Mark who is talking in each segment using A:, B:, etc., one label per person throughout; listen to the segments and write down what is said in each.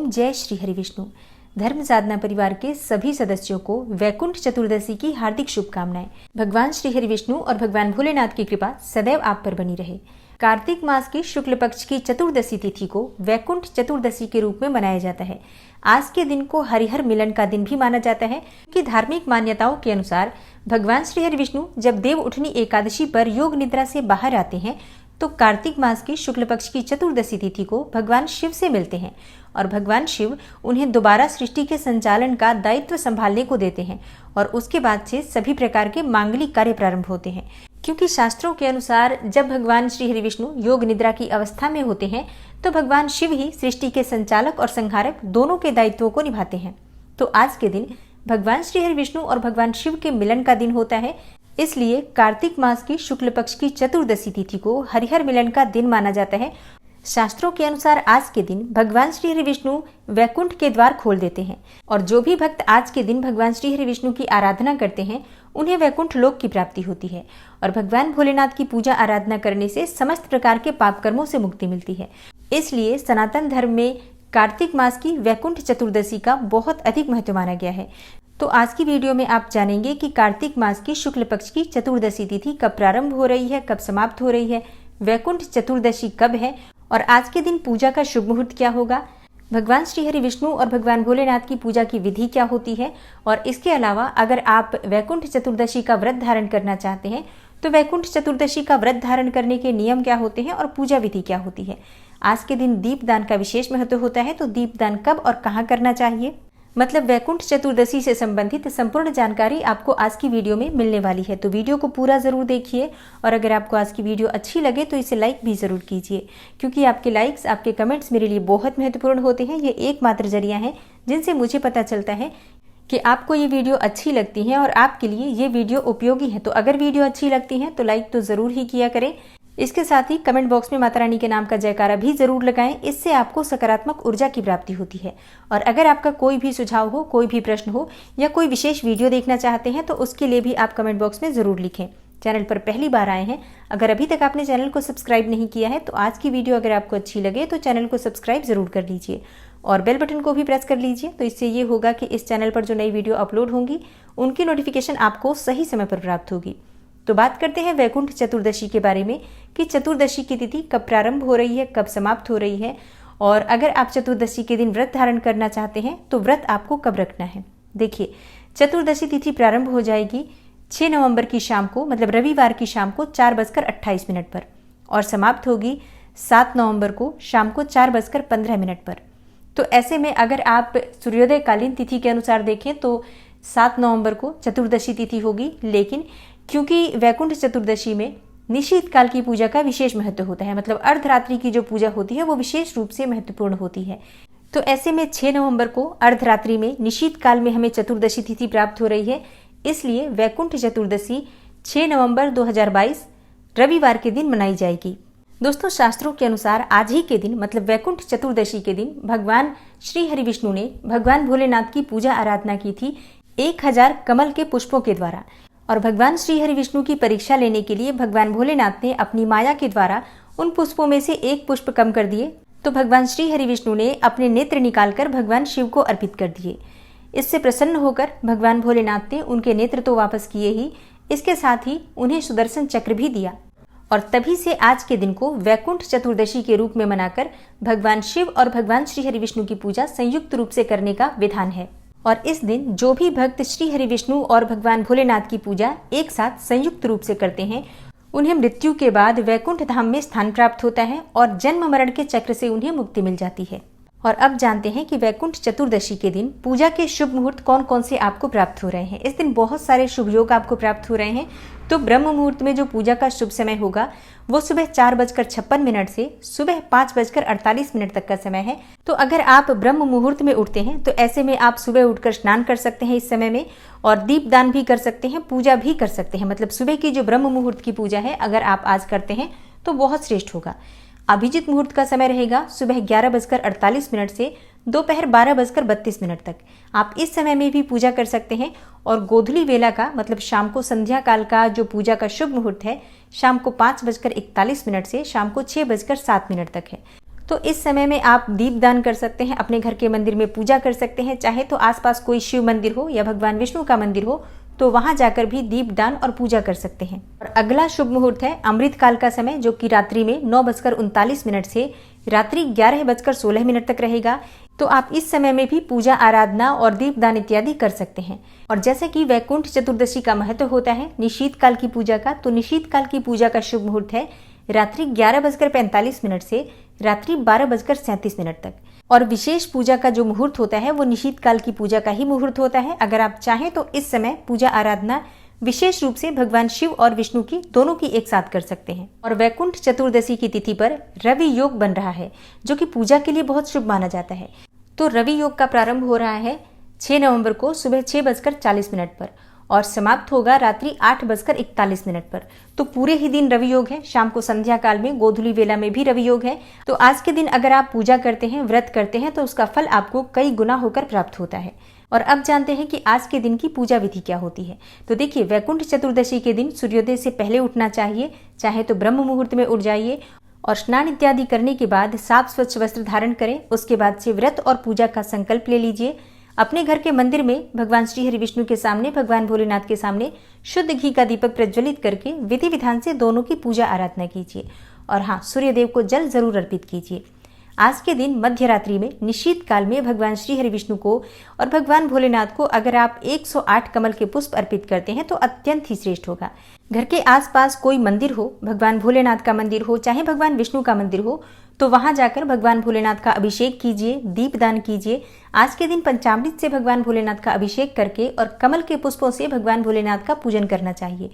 A: ओम जय श्री हरि विष्णु। धर्म साधना परिवार के सभी सदस्यों को वैकुंठ चतुर्दशी की हार्दिक शुभकामनाएं। भगवान श्री हरि विष्णु और भगवान भोलेनाथ की कृपा सदैव आप पर बनी रहे। कार्तिक मास की शुक्ल पक्ष की चतुर्दशी तिथि को वैकुंठ चतुर्दशी के रूप में मनाया जाता है। आज के दिन को हरिहर मिलन का दिन भी माना जाता है कि धार्मिक मान्यताओं के अनुसार भगवान श्री हरि विष्णु जब देव उठनी एकादशी पर योग निद्रा से बाहर आते हैं तो कार्तिक मास की शुक्ल पक्ष की चतुर्दशी तिथि को भगवान शिव से मिलते हैं और भगवान शिव उन्हें दोबारा सृष्टि के संचालन का दायित्व संभालने को देते हैं और उसके बाद से सभी प्रकार के मांगलिक कार्य प्रारंभ होते हैं। क्योंकि शास्त्रों के अनुसार जब भगवान श्री हरि विष्णु योग निद्रा की अवस्था में होते हैं तो भगवान शिव ही सृष्टि के संचालक और संहारक दोनों के दायित्वों को निभाते हैं। तो आज के दिन भगवान श्री हरि विष्णु और भगवान शिव के मिलन का दिन होता है, इसलिए कार्तिक मास की शुक्ल पक्ष की चतुर्दशी तिथि को हरिहर मिलन का दिन माना जाता है। शास्त्रों के अनुसार आज के दिन भगवान श्री हरि विष्णु वैकुंठ के द्वार खोल देते हैं और जो भी भक्त आज के दिन भगवान श्री हरि विष्णु की आराधना करते हैं उन्हें वैकुंठ लोक की प्राप्ति होती है और भगवान भोलेनाथ की पूजा आराधना करने से समस्त प्रकार के पाप कर्मों से मुक्ति मिलती है। इसलिए सनातन धर्म में कार्तिक मास की वैकुंठ चतुर्दशी का बहुत अधिक महत्व माना गया है। तो आज की वीडियो में आप जानेंगे कि कार्तिक मास की शुक्ल पक्ष की चतुर्दशी तिथि कब प्रारंभ हो रही है, कब समाप्त हो रही है, वैकुंठ चतुर्दशी कब है और आज के दिन पूजा का शुभ मुहूर्त क्या होगा, भगवान श्री हरि विष्णु और भगवान भोलेनाथ की पूजा की विधि क्या होती है और इसके अलावा अगर आप वैकुंठ चतुर्दशी का व्रत धारण करना चाहते हैं तो वैकुंठ चतुर्दशी का व्रत धारण करने के नियम क्या होते हैं और पूजा विधि क्या होती है। आज के दिन दीपदान का विशेष महत्व होता है, तो दीपदान कब और कहाँ करना चाहिए, मतलब वैकुंठ चतुर्दशी से संबंधित संपूर्ण जानकारी आपको आज की वीडियो में मिलने वाली है। तो वीडियो को पूरा जरूर देखिए और अगर आपको आज की वीडियो अच्छी लगे तो इसे लाइक भी जरूर कीजिए, क्योंकि आपके लाइक्स, आपके कमेंट्स मेरे लिए बहुत महत्वपूर्ण होते हैं। ये एकमात्र जरिया है जिनसे मुझे पता चलता है कि आपको ये वीडियो अच्छी लगती है और आपके लिए ये वीडियो उपयोगी है। तो अगर वीडियो अच्छी लगती है तो लाइक तो जरूर ही किया करें। इसके साथ ही कमेंट बॉक्स में माता रानी के नाम का जयकारा भी जरूर लगाएं, इससे आपको सकारात्मक ऊर्जा की प्राप्ति होती है। और अगर आपका कोई भी सुझाव हो, कोई भी प्रश्न हो या कोई विशेष वीडियो देखना चाहते हैं तो उसके लिए भी आप कमेंट बॉक्स में जरूर लिखें। चैनल पर पहली बार आए हैं, अगर अभी तक आपने चैनल को सब्सक्राइब नहीं किया है तो आज की वीडियो अगर आपको अच्छी लगे तो चैनल को सब्सक्राइब जरूर कर लीजिए और बेल बटन को भी प्रेस कर लीजिए। तो इससे ये होगा कि इस चैनल पर जो नई वीडियो अपलोड होंगी उनकी नोटिफिकेशन आपको सही समय पर प्राप्त होगी। तो बात करते हैं वैकुंठ चतुर्दशी के बारे में कि चतुर्दशी की तिथि कब प्रारंभ हो रही है, कब समाप्त हो रही है और अगर आप चतुर्दशी के दिन व्रत धारण करना चाहते हैं तो व्रत आपको कब रखना है। देखिए, चतुर्दशी तिथि प्रारंभ हो जाएगी 6 नवंबर की शाम को, मतलब रविवार की शाम को 4:28 पर और समाप्त होगी 7 नवंबर को शाम को 4:15 पर। तो ऐसे में अगर आप सूर्योदय कालीन तिथि के अनुसार देखें तो 7 नवंबर को चतुर्दशी तिथि होगी, लेकिन क्योंकि वैकुंठ चतुर्दशी में निशीत काल की पूजा का विशेष महत्व होता है, मतलब अर्धरात्रि की जो पूजा होती है वो विशेष रूप से महत्वपूर्ण होती है। तो ऐसे में 6 नवंबर को अर्धरात्रि में निशीत काल में हमें चतुर्दशी तिथि प्राप्त हो रही है, इसलिए वैकुंठ चतुर्दशी 6 नवंबर 2022 रविवार के दिन मनाई जाएगी। दोस्तों, शास्त्रों के अनुसार आज ही के दिन, मतलब वैकुंठ चतुर्दशी के दिन भगवान श्री हरि विष्णु ने भगवान भोलेनाथ की पूजा आराधना की थी 1000 कमल के पुष्पों के द्वारा। और भगवान श्री हरि विष्णु की परीक्षा लेने के लिए भगवान भोलेनाथ ने अपनी माया के द्वारा उन पुष्पों में से एक पुष्प कम कर दिए, तो भगवान श्री हरि विष्णु ने अपने नेत्र निकालकर भगवान शिव को अर्पित कर दिए। इससे प्रसन्न होकर भगवान भोलेनाथ ने उनके नेत्र तो वापस किए ही, इसके साथ ही उन्हें सुदर्शन चक्र भी दिया और तभी से आज के दिन को वैकुंठ चतुर्दशी के रूप में मनाकर भगवान शिव और भगवान श्री हरि विष्णु की पूजा संयुक्त रूप से करने का विधान है। और इस दिन जो भी भक्त श्री हरि विष्णु और भगवान भोलेनाथ की पूजा एक साथ संयुक्त रूप से करते हैं उन्हें मृत्यु के बाद वैकुंठ धाम में स्थान प्राप्त होता है और जन्म मरण के चक्र से उन्हें मुक्ति मिल जाती है। और अब जानते हैं कि वैकुंठ चतुर्दशी के दिन पूजा के शुभ मुहूर्त कौन कौन से आपको प्राप्त हो रहे हैं। इस दिन बहुत सारे शुभ योग आपको प्राप्त हो रहे हैं। तो ब्रह्म मुहूर्त में जो पूजा का शुभ समय होगा वो सुबह 4:56 से सुबह 5:48 तक का समय है। तो अगर आप ब्रह्म मुहूर्त में उठते हैं तो ऐसे में आप सुबह उठकर स्नान कर सकते हैं इस समय में और दीपदान भी कर सकते हैं, पूजा भी कर सकते हैं। मतलब सुबह की जो ब्रह्म मुहूर्त की पूजा है अगर आप आज करते हैं तो बहुत श्रेष्ठ होगा। अभिजीत मुहूर्त का समय रहेगा सुबह 11:48 से दोपहर 12:32 तक। आप इस समय में भी पूजा कर सकते हैं और गोधूली वेला का, मतलब शाम को संध्या काल का जो पूजा का शुभ मुहूर्त है शाम को 5:41 से शाम को 6:07 तक है। तो इस समय में आप दीपदान कर सकते हैं, अपने घर के मंदिर में पूजा कर सकते हैं। चाहे तो आसपास कोई शिव मंदिर हो या भगवान विष्णु का मंदिर हो तो वहां जाकर भी दीपदान और पूजा कर सकते हैं। और अगला शुभ मुहूर्त है अमृत काल का समय, जो कि रात्रि में 9:39 से रात्रि 11:16 तक रहेगा। तो आप इस समय में भी पूजा आराधना और दीपदान इत्यादि कर सकते हैं। और जैसे कि वैकुंठ चतुर्दशी का महत्व होता है निशीत काल की पूजा का, तो निशीत काल की पूजा का शुभ मुहूर्त है रात्रि 11:45 से रात्रि 12:37 तक। और विशेष पूजा का जो मुहूर्त होता है वो निशीत काल की पूजा का ही मुहूर्त होता है। अगर आप चाहें तो इस समय पूजा आराधना विशेष रूप से भगवान शिव और विष्णु की दोनों की एक साथ कर सकते हैं। और वैकुंठ चतुर्दशी की तिथि पर रवि योग बन रहा है, जो कि पूजा के लिए बहुत शुभ माना जाता है। तो रवि योग का प्रारंभ हो रहा है 6 नवंबर को सुबह 6:40 पर और समाप्त होगा रात्रि 8:41 पर। तो पूरे ही दिन रवि योग है। शाम को संध्या काल में गोधूली वेला में भी रवि योग है। तो आज के दिन अगर आप पूजा करते हैं, व्रत करते हैं, तो उसका फल आपको कई गुना होकर प्राप्त होता है। और अब जानते हैं कि आज के दिन की पूजा विधि क्या होती है। तो देखिए, वैकुंठ चतुर्दशी के दिन सूर्योदय से पहले उठना चाहिए, चाहे तो ब्रह्म मुहूर्त में उठ जाइए और स्नान इत्यादि करने के बाद साफ स्वच्छ वस्त्र धारण करें। उसके बाद से व्रत और पूजा का संकल्प ले लीजिए। अपने घर के मंदिर में भगवान श्री हरि विष्णु के सामने, भगवान भोलेनाथ के सामने शुद्ध घी का दीपक प्रज्वलित करके विधि विधान से दोनों की पूजा आराधना कीजिए। और हाँ, सूर्यदेव को जल जरूर अर्पित कीजिए। आज के दिन मध्य रात्रि में निशीत काल में भगवान श्री हरि विष्णु को और भगवान भोलेनाथ को अगर आप 108 कमल के पुष्प अर्पित करते हैं तो अत्यंत ही श्रेष्ठ होगा। घर के आसपास कोई मंदिर हो, भगवान भोलेनाथ का मंदिर हो, चाहे भगवान विष्णु का मंदिर हो, तो वहां जाकर भगवान भोलेनाथ का अभिषेक कीजिए, दीपदान कीजिए। आज के दिन पंचामृत से भगवान भोलेनाथ का अभिषेक करके और कमल के पुष्पों से भगवान भोलेनाथ का पूजन करना चाहिए।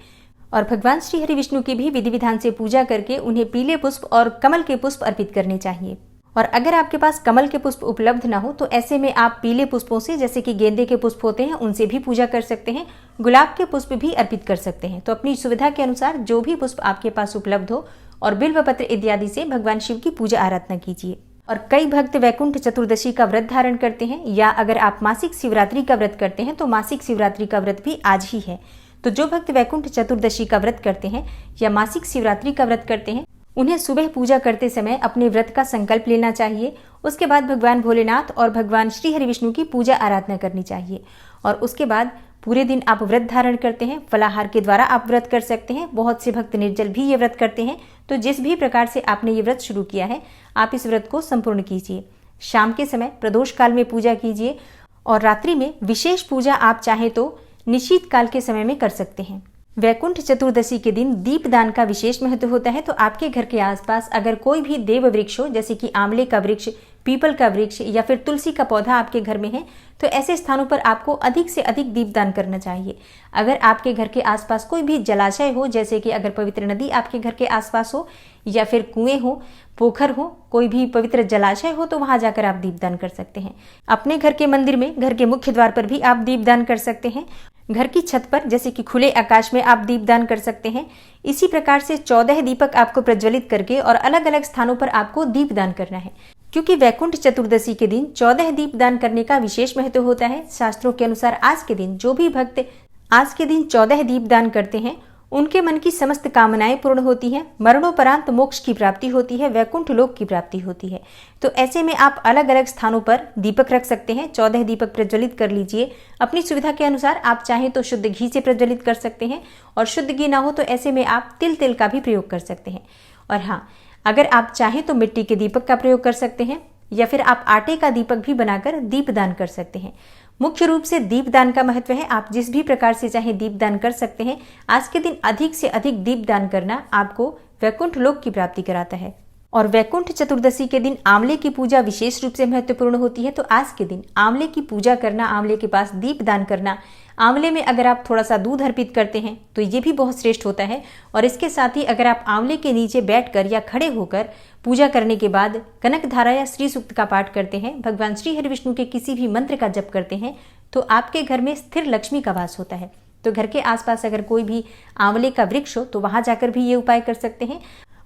A: और भगवान श्री हरि विष्णु की भी विधि विधान से पूजा करके उन्हें पीले पुष्प और कमल के पुष्प अर्पित करने चाहिए। और अगर आपके पास कमल के पुष्प उपलब्ध ना हो तो ऐसे में आप पीले पुष्पों से, जैसे कि गेंदे के पुष्प होते हैं, उनसे भी पूजा कर सकते हैं। गुलाब के पुष्प भी अर्पित कर सकते हैं। तो अपनी सुविधा के अनुसार जो भी पुष्प आपके पास उपलब्ध हो और बिल्व पत्र इत्यादि से भगवान शिव की पूजा आराधना कीजिए। और कई भक्त वैकुंठ चतुर्दशी का व्रत धारण करते हैं, या अगर आप मासिक शिवरात्रि का व्रत करते हैं तो मासिक शिवरात्रि का व्रत भी आज ही है। तो जो भक्त वैकुंठ चतुर्दशी का व्रत करते हैं या मासिक शिवरात्रि का व्रत करते हैं, उन्हें सुबह पूजा करते समय अपने व्रत का संकल्प लेना चाहिए। उसके बाद भगवान भोलेनाथ और भगवान श्री हरि विष्णु की पूजा आराधना करनी चाहिए। और उसके बाद पूरे दिन आप व्रत धारण करते हैं, फलाहार के द्वारा आप व्रत कर सकते हैं। बहुत से भक्त निर्जल भी ये व्रत करते हैं। तो जिस भी प्रकार से आपने ये व्रत शुरू किया है, आप इस व्रत को संपूर्ण कीजिए। शाम के समय प्रदोष काल में पूजा कीजिए और रात्रि में विशेष पूजा आप चाहें तो निशीत काल के समय में कर सकते हैं। वैकुंठ चतुर्दशी के दिन दीपदान का विशेष महत्व होता है। तो आपके घर के आसपास अगर कोई भी देव वृक्ष हो, जैसे कि आंवले का वृक्ष, पीपल का वृक्ष या फिर तुलसी का पौधा आपके घर में है, तो ऐसे स्थानों पर आपको अधिक से अधिक दीपदान करना चाहिए। अगर आपके घर के आसपास कोई भी जलाशय हो, जैसे कि अगर पवित्र नदी आपके घर के आसपास हो या फिर कुएं हो, पोखर हो, कोई भी पवित्र जलाशय हो, तो वहां जाकर आप दीपदान कर सकते हैं। अपने घर के मंदिर में, घर के मुख्य द्वार पर भी आप दीपदान कर सकते हैं। घर की छत पर, जैसे कि खुले आकाश में, आप दीपदान कर सकते हैं। इसी प्रकार से 14 दीपक आपको प्रज्वलित करके और अलग अलग स्थानों पर आपको दीपदान करना है, क्योंकि वैकुंठ चतुर्दशी के दिन 14 दीपदान करने का विशेष महत्व होता है। शास्त्रों के अनुसार आज के दिन जो भी भक्त आज के दिन 14 दीपदान करते हैं, उनके मन की समस्त कामनाएं पूर्ण होती हैं, मरणोपरांत मोक्ष की प्राप्ति होती है, वैकुंठ लोक की प्राप्ति होती है। तो ऐसे में आप अलग अलग स्थानों पर दीपक रख सकते हैं। 14 दीपक प्रज्वलित कर लीजिए। अपनी सुविधा के अनुसार आप चाहें तो शुद्ध घी से प्रज्वलित कर सकते हैं, और शुद्ध घी ना हो तो ऐसे में आप तिल का भी प्रयोग कर सकते हैं। और हाँ, अगर आप चाहें तो मिट्टी के दीपक का प्रयोग कर सकते हैं, या फिर आप आटे का दीपक भी बनाकर दीपदान कर सकते हैं। मुख्य रूप से दीपदान का महत्व है। आप जिस भी प्रकार से चाहे दीपदान कर सकते हैं। आज के दिन अधिक से अधिक दीपदान करना आपको वैकुंठ लोक की प्राप्ति कराता है। और वैकुंठ चतुर्दशी के दिन आंवले की पूजा विशेष रूप से महत्वपूर्ण होती है। तो आज के दिन आंवले की पूजा करना, आंवले के पास दीपदान करना, आंवले में अगर आप थोड़ा सा दूध अर्पित करते हैं तो ये भी बहुत श्रेष्ठ होता है। और इसके साथ ही अगर आप आंवले के नीचे बैठकर या खड़े होकर पूजा करने के बाद कनक धारा या श्री सूक्त का पाठ करते हैं, भगवान श्री हरि विष्णु के किसी भी मंत्र का जप करते हैं, तो आपके घर में स्थिर लक्ष्मी का वास होता है। तो घर के आसपास अगर कोई भी आंवले का वृक्ष हो तो वहां जाकर भी ये उपाय कर सकते हैं।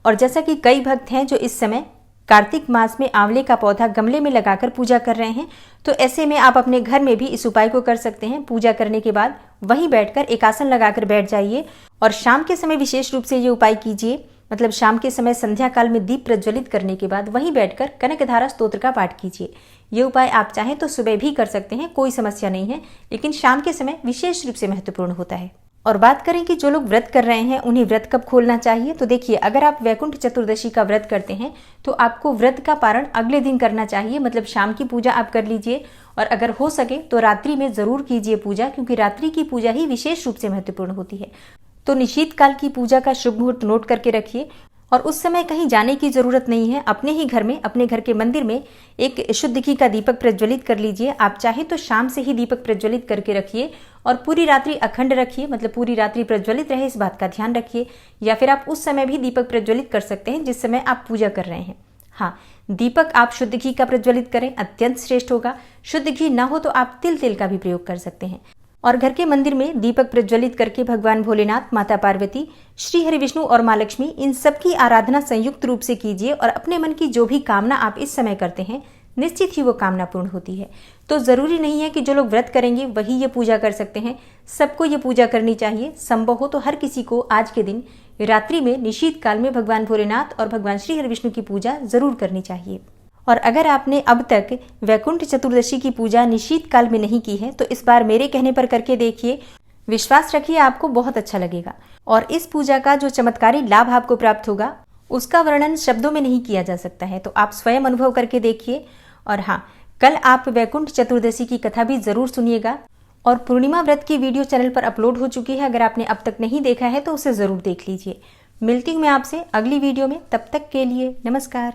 A: और जैसा कि कई भक्त हैं जो इस समय कार्तिक मास में आंवले का पौधा गमले में लगाकर पूजा कर रहे हैं, तो ऐसे में आप अपने घर में भी इस उपाय को कर सकते हैं। पूजा करने के बाद वहीं बैठकर एक आसन लगाकर बैठ जाइए और शाम के समय विशेष रूप से ये उपाय कीजिए। मतलब शाम के समय संध्या काल में दीप प्रज्वलित करने के बाद वहीं बैठकर कनकधारा स्तोत्र का पाठ कीजिए। ये उपाय आप चाहें तो सुबह भी कर सकते हैं, कोई समस्या नहीं है, लेकिन शाम के समय विशेष रूप से महत्वपूर्ण होता है। और बात करें कि जो लोग व्रत कर रहे हैं उन्हें व्रत कब खोलना चाहिए, तो देखिए, अगर आप वैकुंठ चतुर्दशी का व्रत करते हैं तो आपको व्रत का पारण अगले दिन करना चाहिए, मतलब शाम की पूजा आप कर लीजिए। और अगर हो सके तो रात्रि में जरूर कीजिए पूजा, क्योंकि रात्रि की पूजा ही विशेष रूप से महत्वपूर्ण होती है। तो निशीत काल की पूजा का शुभ मुहूर्त नोट करके रखिए और उस समय कहीं जाने की जरूरत नहीं है। अपने ही घर में, अपने घर के मंदिर में एक शुद्ध घी का दीपक प्रज्वलित कर लीजिए। आप चाहे तो शाम से ही दीपक प्रज्वलित करके रखिए और पूरी रात्रि अखंड रखिए, मतलब पूरी रात्रि प्रज्वलित रहे, इस बात का ध्यान रखिए। या फिर आप उस समय भी दीपक प्रज्वलित कर सकते हैं जिस समय आप पूजा कर रहे हैं। हाँ, दीपक आप शुद्ध घी का प्रज्वलित करें, अत्यंत श्रेष्ठ होगा। शुद्ध घी ना हो तो आप तिल का भी प्रयोग कर सकते हैं। और घर के मंदिर में दीपक प्रज्वलित करके भगवान भोलेनाथ, माता पार्वती, श्री हरि विष्णु और मां लक्ष्मी, इन सब की आराधना संयुक्त रूप से कीजिए और अपने मन की जो भी कामना आप इस समय करते हैं, निश्चित ही वो कामना पूर्ण होती है। तो जरूरी नहीं है कि जो लोग व्रत करेंगे वही ये पूजा कर सकते हैं, सबको ये पूजा करनी चाहिए। संभव हो तो हर किसी को आज के दिन रात्रि में निशीत काल में भगवान भोलेनाथ और भगवान श्री हरि विष्णु की पूजा जरूर करनी चाहिए। और अगर आपने अब तक वैकुंठ चतुर्दशी की पूजा निशीत काल में नहीं की है तो इस बार मेरे कहने पर करके देखिए, विश्वास रखिए आपको बहुत अच्छा लगेगा। और इस पूजा का जो चमत्कारी लाभ आपको प्राप्त होगा उसका वर्णन शब्दों में नहीं किया जा सकता है, तो आप स्वयं अनुभव करके देखिए। और हाँ, कल आप वैकुंठ चतुर्दशी की कथा भी जरूर सुनिएगा। और पूर्णिमा व्रत की वीडियो चैनल पर अपलोड हो चुकी है, अगर आपने अब तक नहीं देखा है तो उसे जरूर देख लीजिए। मिलती हूँ मैं आपसे अगली वीडियो में, तब तक के लिए नमस्कार।